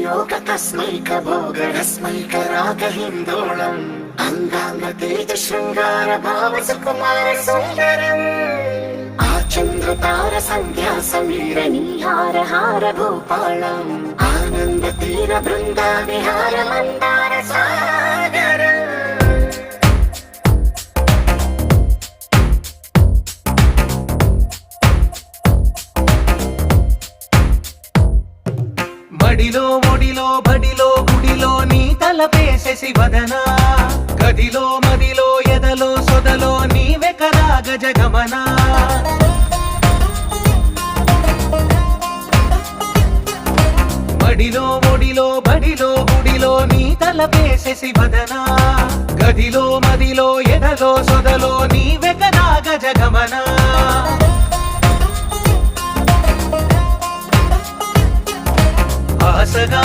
योग तस्मैक भोगरस्मैक रागहिन्दोळम् अंगांग तेज शृंगार भाव सुकुमार सुंदरम् आचंद्र तार संध्या समीर नीहार हार भूपालम् आनंद तीर बृंदा विहार मंदार सागरम् మడిలో ఒడిలో బడిలో గుడిలో నీ తలపేసేసి వదనా గదిలో మదిలో ఎదలో సొదలో నీవే కదా గజగమనా మడిలో ఒడిలో బడిలో గుడిలో నీ తలపేసేసి వదనా గదిలో మదిలో ఎదలో సొదలో నీవే కదా గజగమనా ఆసగా